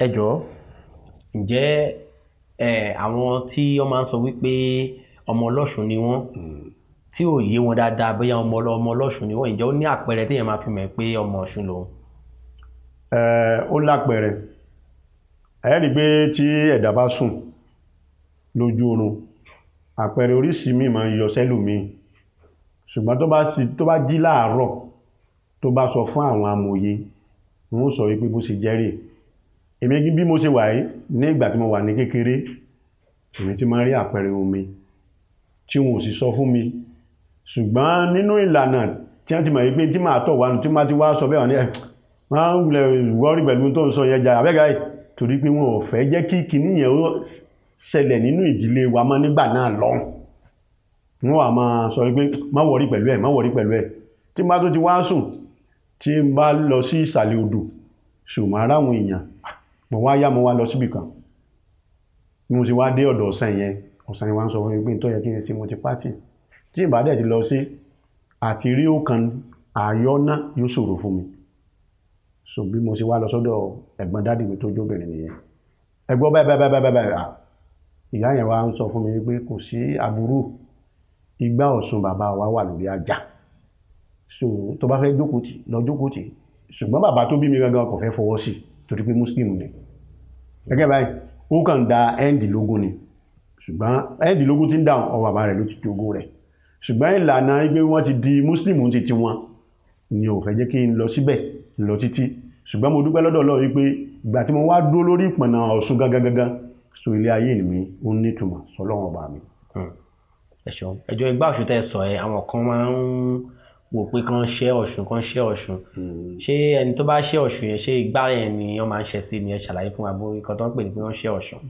ẹ jọ̀ọ́ ǹjẹ́ àwọn tí wọ́n máa ń sọ wípé ọmọ Ọlọ́ṣun ni wọ́n tí ò yé wọn dáadáa bóyá ọmọ Ọlọ́ṣun ni wọ́n, ǹjẹ́ ó ní àpẹẹrẹ téèyàn máa fi mọ̀ pé ọmọ Ọ̀ṣun lòun? Ó lápẹẹrẹ. Ẹ rí i pé tí ẹ̀dá bá sùn lójú oorun àpẹẹrẹ oríṣìí míì máa ń yọ sẹ́lòmíì, ṣùgbọ́n tó bá jí láàárọ̀ tó bá sọ fún àwọn amòye wọn ó sọ wípé bó ṣe jẹ́ rèé. Èmi bí mo ṣe wà yìí ní ìgbà tí mo wà ní kékeré èmi ti máa ń rí àpẹẹrẹ omi tí wọn ò sì sọ fún mi, ṣùgbọ́n nínú ìlànà tí wọ́n ti mọ̀ wípé tí màá tọ̀ wá tí máa ti wá sọ bẹ́ẹ̀ wọ́n ní máa ń wulẹ̀ wọ́rí pẹ̀lú tó ń sọ yẹn jà àbẹ́gà yìí, torí pé wọn ò fẹ́ jẹ́ kí kinní yẹn ó ṣẹlẹ̀ nínú ìdílé wa mọ́ nígbà náà lọ́hùn. Wọ́n wà máa sọ wípé má wọ̀rí pẹ̀lú ẹ̀, má wọ̀rí pẹ̀lú ẹ̀. Tí n bá tó ti wá sùn tí n bá lọ sí ìsàlẹ̀ odò ṣùgbọ́n aráwọn èèyàn mo wá yá mo wá lọ síbì kan mo ti wá dé ọ̀dọ̀ ọ̀sán yẹn wá ń sọ fún mi pé tó yẹ kí n ṣe mo ti pátì tí ìbá dẹ̀ ti lọ sí àti rí ọ̀kan àyọ́ná yóò ṣòro fún mi. So bí mo ṣe wá lọ sọ́dọ̀ ẹ̀gbọ́n dádì mi tó jóbìnrin nìyẹn, ẹ̀gbọ́n báyìí ìyá yẹn wá ń sọ fún mi pé kò sí aburú, igbá Ọ̀ṣun bàbá wa wà lórí àjà, so tó bá fẹ́ jókòó tì lọ jókòó tì, ṣùgbọ́n bàbá tó bí mi gangan kò fẹ́ fọwọ́ sí torí pé muslim ni. Gẹ́gẹ́ báyìí ó kàn da ẹ́ndìlógún ni, ṣùgbọ́n ẹ́ndìlógún tí ń dáhùn ọwọ́ bàbá rẹ̀ ló ti jogún rẹ̀, ṣùgbọ́n ìlànà pé wọ́n ti di muslim ti tiwọn ni ò fẹ́ jẹ́ kí n lọ síbẹ̀ lọ títí. Ṣùgbọ́n mo dúpẹ́ lọ́dọ̀ Ọlọ́run wípé ìgbà tí mo wá dúró lórí ìpọ̀nà Ọ̀ṣun gangan so ilé ayé mi ó nítumọ̀ sọ́lọ́run ọba mi. Ẹ ṣeun. ẹjọ́ Igbá Ọ̀ṣun tẹ́ sọ ẹ àwọn kan máa ń wò pé kán ṣẹ́ Ọ̀ṣun ṣé ẹni tó bá ṣẹ́ Ọ̀ṣun yẹn ṣé igbá yẹn ni wọ́n máa ń ṣẹ́ sí ni ẹ ṣàlàyé fún wa bó ikọ̀ tó ń pè ní pé wọ́n ṣẹ́ Ọ̀ṣun?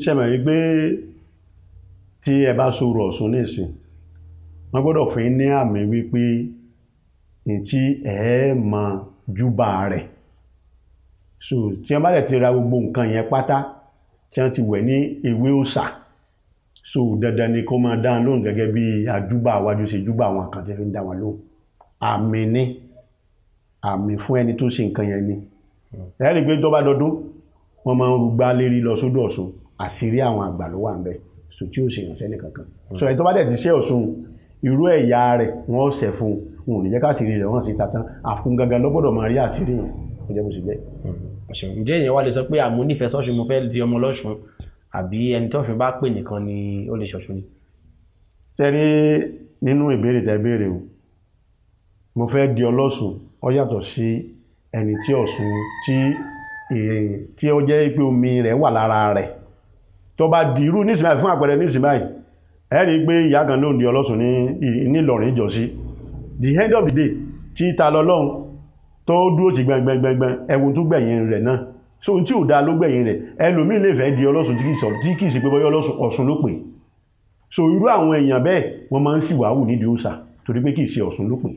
Ṣé mọ̀ wípé tí ẹ bá sọ̀rọ̀ Ọ̀ṣun nísìn wọ́n gbọ́dọ̀ fún yín ní àmì wípé tí ẹ mọ júbà rẹ̀, so tí wọ́n bá dẹ̀ ti ra gbogbo nǹkan yẹn pátá tí wọ́n ti wẹ̀ ní ewé òòṣà, so dandan ni kó máa dá wọn lóhùn gẹ́gẹ́ bí àjúbà wájú ṣe júbà àwọn àkàntẹ́ fi ń dá wọn lóhùn. Àmì ni, àmì fún ẹni tó ṣe nǹkan yẹn ni. Ẹ rí i pé tó bá dọdún wọ́n máa ń rúgbá lérí lọ sódò Ọ̀ṣun, àṣírí àwọn àgbà ló wà ń bẹ̀, so tí ó ṣe ìrànṣẹ́ nìkankan. So ẹni tó bá dẹ̀ ti ṣe Ọ̀ṣun irú ẹ̀yà rẹ̀ wọ́n ṣẹ̀ fún un, wọn ò ní jẹ́ káṣírí rẹ̀ wọ́n sì tatan àfún gangan ló gbọ́dọ̀ máa rí àṣírí yẹn, ó jẹ́ bó ṣe jẹ́. Ǹjẹ́ èèyàn wá lè sọ pé àmọ́ nífẹ̀ẹ́ sọ́ṣun mo fẹ́ di ọmọ Ọlọ́ṣun, àbí ẹni tó Ọ̀ṣun bá pè nìkan ni ó lè ṣọ̀ṣun ni? Tẹ́rí nínú ìbéèrè tẹ́ béèrè o, mo fẹ́ di Ọlọ́ṣun ó yàtọ̀ sí ẹni tí Ọ̀ṣun tí ó jẹ́ pé omi rẹ̀ wà lára rẹ̀ tó bá di irú nísìnyí fún àpẹẹrẹ nísìnyí ẹ rí i pé ìyá kan ló ń di Ọlọ́ṣun ní Ìlọrin ìjọsí, the end of the day tí ta lọ́lọ́run tó dúró ti gbẹngbẹngbẹngbẹn ẹwùn tó gbẹ̀yìn rẹ̀ náà, so tí ò dáa ló gbẹ̀yìn rẹ̀. Ẹlòmíì lè fẹ́ di Ọlọ́ṣun tí kìí sí pé bọ́yọ́ Ọ̀ṣun ló pè, so irú àwọn èèyàn bẹ́ẹ̀ wọ́n máa ń sì wàhù nídìí òòṣà torí pé kìí ṣe Ọ̀ṣun ló pè.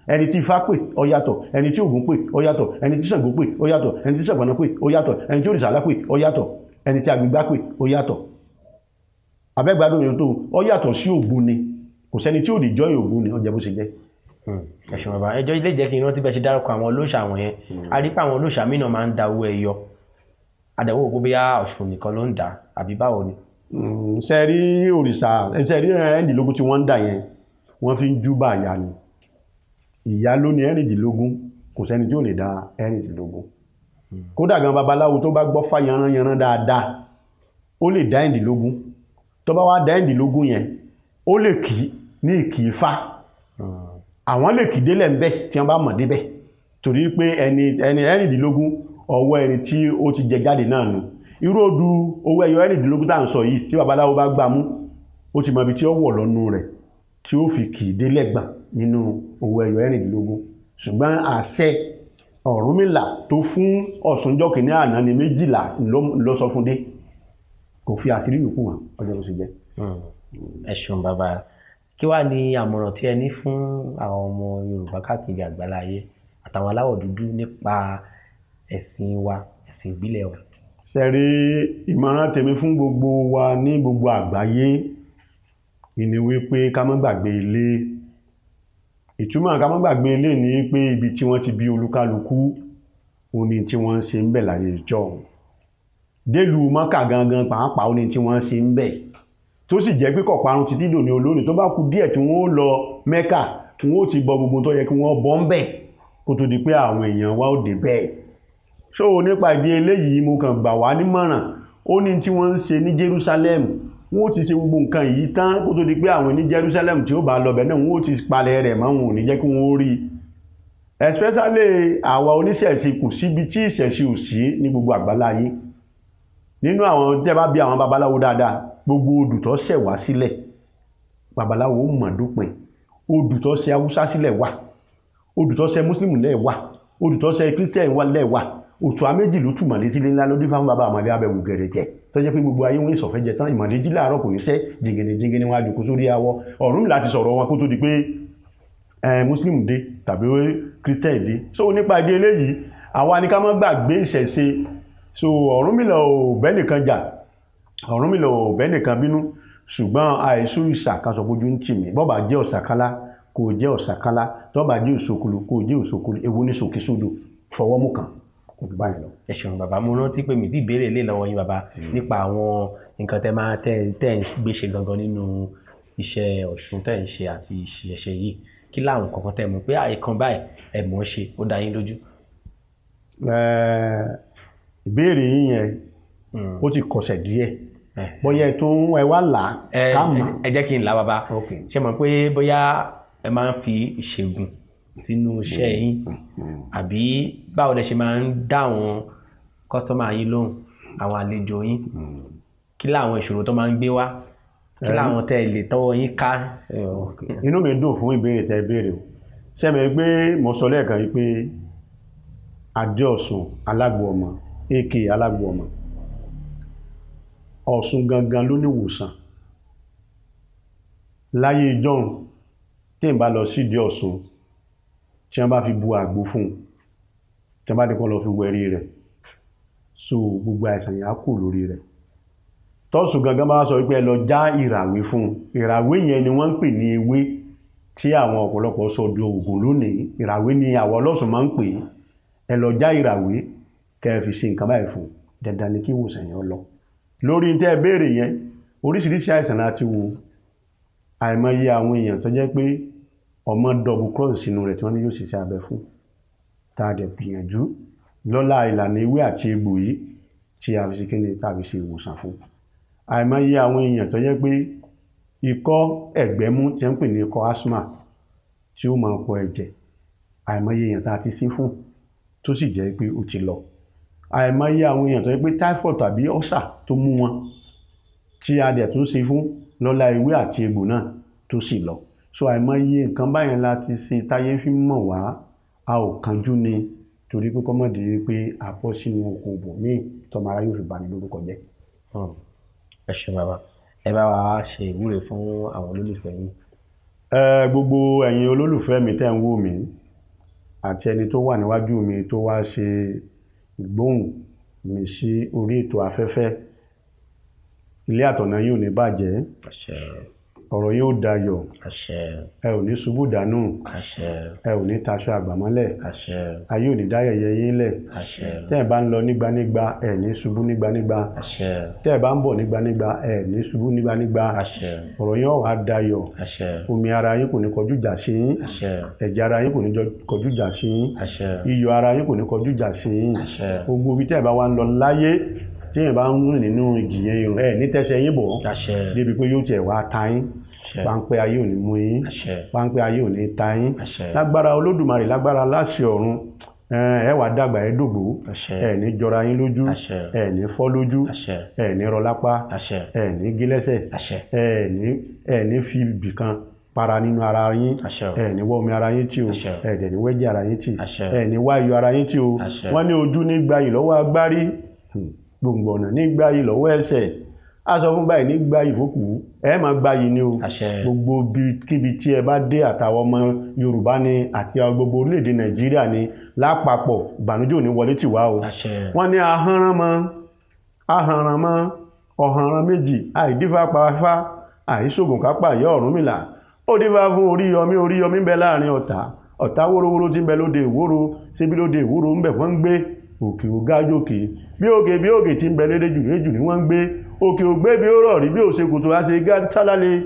Ẹni tí Ifá pè ó yàtọ̀, ẹni tí Ògún pè ó yàtọ̀, ẹni tí Ṣàngó pè ó yàtọ̀, ẹni tí Ṣàngó pè ó yàtọ̀, ẹni tí Òrìṣàlá pè ó yàtọ̀, ẹni tí Agbègbà pè ó yàtọ̀. Abẹ́gbàdo yẹn tó ó yàtọ̀ sí Ògbóni, kò sẹ́ni tí ò lè jọ́ Ògbóni, ó jẹ́ bó ṣe jẹ́. Ẹ ṣeun bàbá. ẹjọ́ ilé jẹ́ kí n rántí bẹ́ẹ̀ ṣe dárúkọ àwọn olóòṣà àwọn yẹn, a rí pé àwọn olóòṣà míì náà máa ń da owó ẹyọ, àdẹ̀wò òkú bóyá Ọ̀ṣun nìkan ló ń dà àbí báwo ni? Ṣe rí òrìṣà ṣe rí ẹ̀rìndínlógún tí wọ́n ń dà yẹn wọ́n fi ń júbà ìyá ni, ìyá ló ní ẹ̀rìndínlógún, kò sẹ́ni tí ò lè dá ẹ̀rìndínlógún. Kódà gan babaláwo tó bá gbọ́ fá yanran dáadáa ó lè dá ẹ̀rìndínlógún, tó bá wá dá ẹ̀rìndínlógún yẹn ó lè kì ní ìkì Ifá, àwọn lè kì délẹ̀ ń bẹ́ tí wọ́n bá mọ̀ débẹ̀ torí pé ẹni ẹ̀rìndínlógún ọwọ́ ẹni tí ó ti jẹ jáde náà nù. Irú odù owó ẹyọ ẹ̀rìndínlógún tá à ń sọ yìí tí babaláwo bá gbà mú ó ti mọ ibi tí ó wọ̀ lọ́nu rẹ̀ tí ó fi kì í délẹ̀ gbà nínú owó ẹyọ ẹ̀rìndínlógún. Ṣùgbọ́n àṣẹ Ọ̀rúnmìlà tó fún Ọ̀ṣunjọ́ kìíní àná ni 12 ló sọ fún dé, kò fi àṣírí yòókù wọn, ọjọ́ ló sì jẹ́. Ẹ ṣeun bàbá. Kí wá ní àmọ̀ràn tí ẹ ní fún àwọn ọmọ Yorùbá káàkiri àgbáláyé àtàwọn aláwọ̀ dúdú nípa ẹ̀sìn wa, ẹ̀sìn ìbílẹ̀ wa? Ṣé rí ìmọ̀ràn tèmi fún gbogbo wa ní gbogbo àgbáyé ni wípé ká má gbàgbé ilé. Ìtumọ̀ ká má gbàgbé ilé ni pé ibi tí wọ́n ti bí olúkálukú ó ní tí wọ́n ń ṣe ń bẹ̀ láyé ìjọ délùú Mọ́kà gangan pàápàá ó ní tí wọ́n ń ṣe ń bẹ̀ tó sì jẹ́ pé kò parun títí dòní olónìí tó bá kù díẹ̀ tí wọ́n ó lọ Mẹ́kà tí wọ́n ó ti bọ gbogbo tó yẹ kí wọ́n bọ́ ń bẹ̀ kó tó di pé àwọn èèyàn wa ó dé bẹ́ẹ̀ so nípa ìdí eléyìí mo kàn gbà wá nímọ̀ràn ó ní tí wọ́n ń ṣe ní Jerusalem wọ́n ti ṣe gbogbo nǹkan yìí tán kó tó di pé àwọn ní Jerusalem tí ó bá lọ bẹ̀ náà wọ́n ti palẹ̀ rẹ̀ mọ́ wọn ò ní jẹ́ kí wọ́n rí especially àwa oníṣẹ̀ṣe kò síbi tí ìṣẹ̀ṣe ò sí ní gbogbo àgbáláyé nínú àwọn tẹ́ bá bí àwọn babaláwo dáadáa gbogbo odù tó ṣẹ̀ wá sílẹ̀ babaláwo mọ̀ dópin odù tó ṣẹ̀ Haúsá sílẹ̀ wà odù tó ṣẹ̀ Muslim lẹ̀ wà odù tó ṣẹ̀ Christian lẹ̀ wà òtù àméjì ló túmọ̀ lé sílé ńlá lódí fáwọn bàbá àmàlẹ́ abẹ́wò gẹ̀rẹ̀jẹ̀ tó jẹ́ pé gbogbo ayé wọn ìsọ̀fẹ́ jẹ tán ìmọ̀lẹ́ jí láàárọ̀ kò ní sẹ́ jìngìnì wọn àjòkó sórí awọ Ọ̀rúnmìlà ti sọ̀rọ̀ wọn kó tó di pé Muslim dé tàbí Christian dé so nípa ìdí eléyìí àwa ni ká má gbàgbé ìṣẹ̀ṣe so Ọ̀rúnmìlà ò bẹ́nìkan jà Ọ̀rúnmìlà ò bẹ́nìkan bínú ṣùgbọ́n àìsú ìṣàkásọpójú ń tì mí bọ́bà jẹ́ ọ̀sàkálá kò jẹ́ ọ̀sàkálá tọ́bà jẹ́ òṣòkòlò kò jẹ́ òṣòkòlò èwo ní sòkè sódò fọwọ́ mú kan kò bí báyìí lọ. ẹ ṣeun bàbá mo rántí pé mi ti béèrè lè lọ́wọ́ yín bàbá nípa àwọn nǹkan tẹ́ máa tẹ́ ń gbé ṣe gangan nínú iṣẹ́ Ọ̀ṣun tẹ́ ń ṣe àti ìṣẹ̀ṣe yìí kí láwọn kankan tẹ́ mọ̀ pé àìkan báyìí ẹ mọ̀ ṣe ó dá yín lójú. ìbéèrè yín yẹn ó ti kọsẹ̀ díẹ̀ bóyá tó ń ẹ wá là ká mọ̀. ẹ jẹ́ kí n là bàbá ṣe mọ̀ pé bóyá ẹ máa ń fi ìṣègùn sínú iṣẹ́ yín àbí báwo lẹ ṣe máa ń dá àwọn kọ́sítọ́mà yín lóhùn àwọn àlejò yín kí láwọn ìṣòro tó máa ń gbé wá kí láwọn tẹ́ lè tọ́wọ́ yín ká. inú mi dùn fún ìbéèrè tẹ́ béèrè o sẹ́mi pé mo sọ lẹ́ẹ̀kan yìí pé Adéọ̀ṣun Alágbọ̀ọ́mọ èkè Alágbọ̀ọ́mọ Ọ̀ṣun gangan ló ní ìwòsàn láyé ìjọ́un tí n bá lọ sídìí Ọ̀ṣun tí wọ́n bá fi bu àgbo fún tí wọ́n bá dé kọ́ lọ fi wẹ̀rí rẹ̀ so gbogbo àìsàn yà kù lórí rẹ̀ tọ́sùn gangan bá sọ wípé ẹ lọ já ìràwé fún ìràwé yẹn ni wọ́n ń pè ní ewé tí àwọn ọ̀pọ̀lọpọ̀ sọ di òògùn lónìí ìràwé ni àwọn ọlọ́sùn máa ń pè ẹ lọ já ìràwé kẹ́ fi ṣe nǹkan báyìí fún dandan ni kí ìwòsàn yẹn lọ lórí tẹ́ béèrè yẹn oríṣiríṣi àìsàn láti wo àìmọye àwọn èèyàn tó jẹ́ pé ọmọ double cross sínú rẹ̀ tí wọ́n ní yóò ṣiṣẹ́ abẹ fún tá a dẹ̀ gbìyànjú lọ́lá ìlànà ewé àti egbò yìí tí a fi ṣe kíni tàbí ṣe ìwòsàn fún àìmọye àwọn èèyàn tó jẹ́ pé ikọ́ ẹ̀gbẹ́mú tí ń pè ní ikọ́ asthma tí ó máa pọ ẹ̀jẹ̀ àìmọye èèyàn tá a ti sí fún tó sì jẹ́ pé ó ti lọ àìmọye àwọn èèyàn tó jẹ́ pé typhoid tàbí ulcer tó mú wọn tí a dẹ̀ tún ṣe fún lọ́lá ewé àti egbò náà tó sì lọ so àìmọye nǹkan báyẹn láti ṣe táyé fi mọ̀ wá a ò kánjú ni torí pé kọ́mọ̀dé pé àpọ̀ sínú okùn òbò míì tọmọ ara yóò fi bá ní lórúkọ jẹ́. ẹ ṣé bàbá ẹ bá wa ṣe ìwúre fún àwọn olólùfẹ́ yín. gbogbo ẹ̀yin olólùfẹ́ mi tẹ́ ń wò mí àti ẹni tó wà níwájú mi tó wá ṣe ìgbóhùn mi sí orí ètò afẹ́fẹ́ ilé àtọ̀nà yóò ní bàjẹ́ ọ̀rọ̀ yóò dayọ̀ ẹ ò ní ṣubú dànù ẹ ò ní taṣọ àgbàmọ́lẹ̀ ayé ò ní dáyẹyẹ yín lẹ̀ tẹ́ ẹ̀ bá ń lọ nígbanígba ẹ ní ṣubú nígbanígba tẹ́ ẹ̀ bá ń bọ̀ nígbanígba ẹ ní ṣubú nígbanígba ọ̀rọ̀ yóò wá dayọ̀ omi ara yín kò ní kọjú ìjà sí yín ẹ̀jẹ̀ ara yín kò ní kọjú ìjà sí yín iyọ̀ ara yín kò ní kọjú ìjà sí yín gbogbo ibi tẹ́ ẹ̀ bá wá ń lọ láyé tí èèyàn bá ń rìn nínú ìjìyàn irun ẹ̀ ní tẹ́sẹ̀ yín bọ̀ débi pé yóò tẹ̀ wá ta yín páńpẹ́ ayé ò ní mú yín páńpẹ́ ayé ò ní ta yín lágbára Olódùmarè lágbára láṣẹ ọ̀run ẹ wá dàgbà ẹ dògbò ẹ ní jọra yín lójú ẹ ní fọ́ lójú ẹ ní rọ lápá ẹ ní gé lẹ́sẹ̀ ẹ ní fi ibìkan para nínú ara yín ẹ ní wọ́ omi ara yín tí o ẹ dẹ̀ ní wẹ́jẹ̀ ara yín tí ẹ ní wá iyọ̀ ara yín tí o wọ́n ní ojú ní gbayì lọ́wọ́ agbárí gbòǹgbò ọ̀nà ní gbayì lọ́wọ́ ẹsẹ̀ aṣọ fún báyìí ní gbayì fókù ẹ máa gbayì ni o gbogbo kíbi tí ẹ bá dé àtàwọn ọmọ Yorùbá ni àti gbogbo orílẹ̀-èdè Nàìjíríà ni lápapọ̀ ìbànújẹ́ ò ní wọlé tì wá o wọ́n ní ahọ́nrán mọ́ ọ̀hánrán méjì àìdífá pàfá àìṣògùn kápá ìyá Ọ̀rúnmìlà ó dífá fún Oríyọmí ń bẹ láàrin ọ̀tá wórówóró tí ń bẹ lóde ìwóró síbi lóde ìwóró ń bẹ wọ́n ń gbé òkè ò ga jókè bí òkè tí ń bẹ lédè jù ní wọ́n ń gbé òkè ò gbé bí ó rọ̀ rí bí ò ṣe kòtò á ṣe gá sálálẹ̀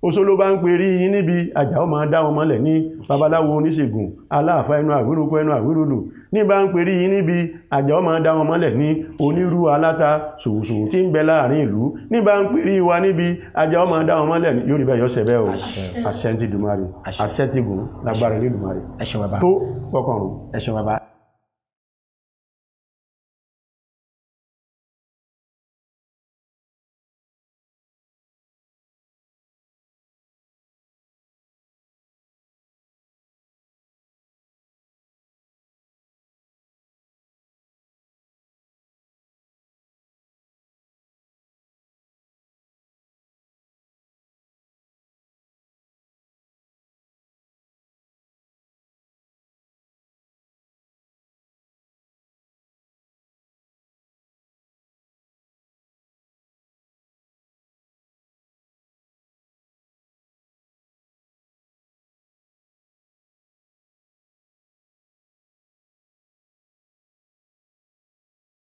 oṣó ló bá ń pè rí yín níbi àjàó máa dá wọn mọ́lẹ̀ ní babaláwo oníṣègùn aláàfáà ẹnu àwérokó ẹnu àwérolò ní bá ń pè rí yín níbi àjàó máa dá wọn mọ́lẹ̀ ní onírú aláta ṣòwòṣòwò tí ń bẹ láàrin ìlú ní bá ń pè rí wa níbi àjàó máa dá wọn mọ́lẹ̀ ní yóò rí bẹ́ẹ̀ yọ́sẹ̀ bẹ́ẹ̀ o àṣẹ ti dùmarè àṣẹ ti gùn lágbára ilé dùmarè ẹ ṣeun bàbá tó kọkànrún. ẹ ṣeun bàbá.